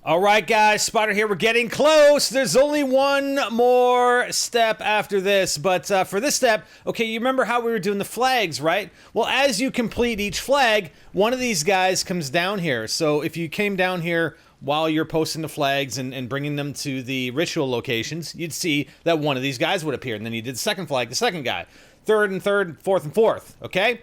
All right, guys, Spider here. We're getting close. There's only one more step after this, but for this step, okay, you remember how we were doing the flags, right? Well, as you complete each flag, one of these guys comes down here. So if you came down here while you're posting the flags and bringing them to the ritual locations, you'd see that one of these guys would appear, and then you did the second flag, the second guy, third and third, fourth and fourth, okay?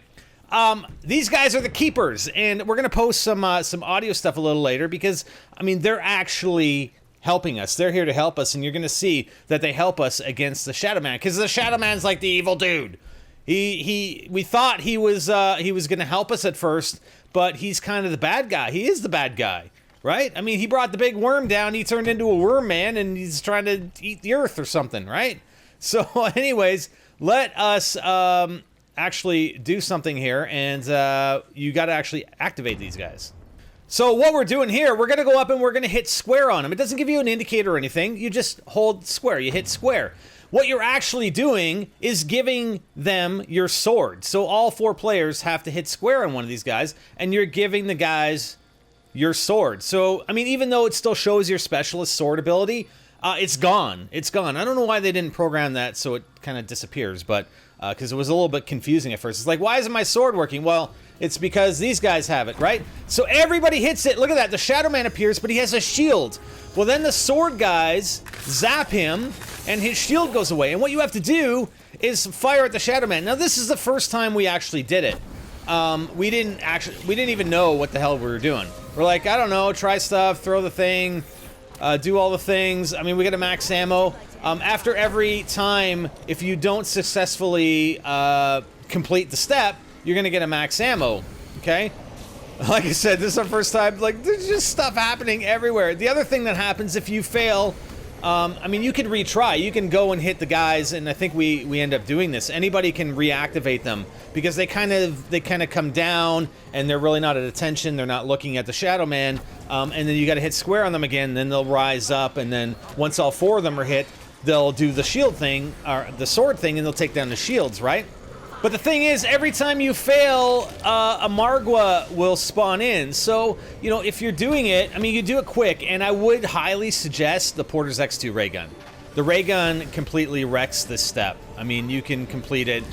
These guys are the keepers, and we're gonna post some audio stuff a little later because, I mean, they're actually helping us. They're here to help us, and you're gonna see that they help us against the Shadowman, because the Shadowman's like the evil dude. We thought he was gonna help us at first, but he's kind of the bad guy. He is the bad guy, right? I mean, he brought the big worm down. He turned into a worm man, and he's trying to eat the earth or something, right? So, anyways, let us actually do something here, and you got to actually activate these guys. So what we're doing here, we're gonna go up and we're gonna hit square on them. It doesn't give you an indicator or anything. You just hold square. You hit square. What you're actually doing is giving them your sword. So all four players have to hit square on one of these guys, and you're giving the guys your sword. So, I mean, even though it still shows your specialist sword ability, it's gone. It's gone. I don't know why they didn't program that so it kind of disappears, but because it was a little bit confusing at first. It's like, why isn't my sword working? Well, it's because these guys have it, right? So everybody hits it. Look at that. The Shadowman appears, but he has a shield. Well, then the sword guys zap him, and his shield goes away. And what you have to do is fire at the Shadowman. Now, this is the first time we actually did it. We didn't even know what the hell we were doing. We're like, I don't know, try stuff, throw the thing, do all the things. I mean, we get a max ammo. After every time, if you don't successfully complete the step, you're gonna get a max ammo, okay? Like I said, this is our first time. Like, there's just stuff happening everywhere. The other thing that happens if you fail, I mean, you can retry. You can go and hit the guys, and I think we end up doing this. Anybody can reactivate them because they kind of come down, and they're really not at attention. They're not looking at the Shadowman, and then you got to hit square on them again. Then they'll rise up, and then once all four of them are hit, they'll do the shield thing, or the sword thing, and they'll take down the shields, right? But the thing is, every time you fail, a Margwa will spawn in. So, you know, if you're doing it, I mean, you do it quick, and I would highly suggest the Porter's X2 ray gun. The ray gun completely wrecks this step. I mean, you can complete it,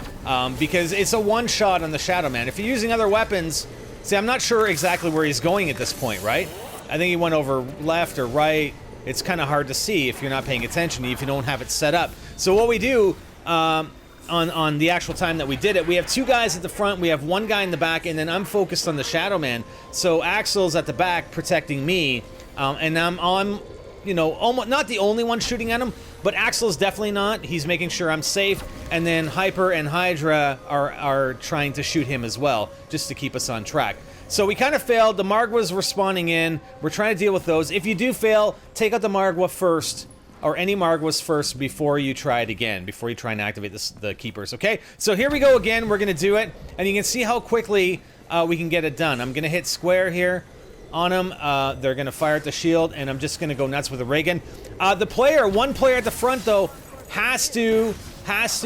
because it's a one-shot on the Shadowman. If you're using other weapons, see, I'm not sure exactly where he's going at this point, right? I think he went over left or right. It's kind of hard to see if you're not paying attention, if you don't have it set up. So what we do, on the actual time that we did it, we have two guys at the front, we have one guy in the back, and then I'm focused on the Shadowman. So Axel's at the back protecting me, and I'm you know, almost not the only one shooting at him, but Axel's definitely not. He's making sure I'm safe, and then Hyper and Hydra are trying to shoot him as well, just to keep us on track. So we kind of failed. The Margwas were spawning in. We're trying to deal with those. If you do fail, take out the Margwa first, or any Margwas first before you try it again, before you try and activate the keepers, okay? So here we go again. We're going to do it, and you can see how quickly we can get it done. I'm going to hit square here on them. They're going to fire at the shield, and I'm just going to go nuts with the ray gun. One player at the front, though, has to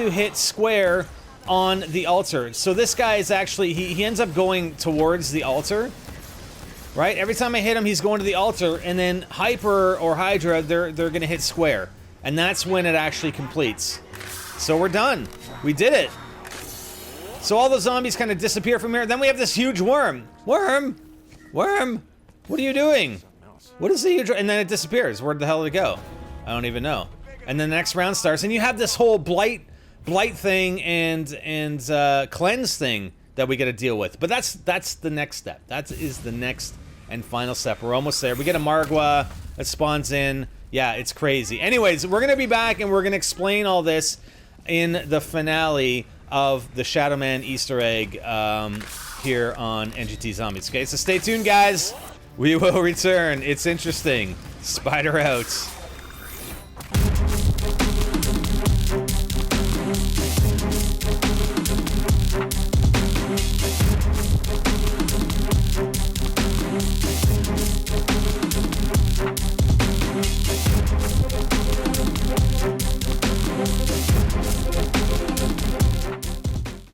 hit square on the altar. So this guy is actually, he ends up going towards the altar, right? Every time I hit him, he's going to the altar, and then Hyper or Hydra, they're gonna hit square. And that's when it actually completes. So we're done. We did it. So all the zombies kind of disappear from here. Then we have this huge worm. Worm! Worm! What are you doing? What is the huge... And then it disappears. Where the hell did it go? I don't even know. And then the next round starts, and you have this whole blight thing and cleanse thing that we got to deal with. But that's the next step. That is the next and final step. We're almost there. We get a Margwa that spawns in. Yeah, it's crazy. Anyways, we're gonna be back and we're gonna explain all this in the finale of the Shadowman Easter Egg here on NGTZombies. Okay, so stay tuned, guys. We will return. It's interesting. Spider out.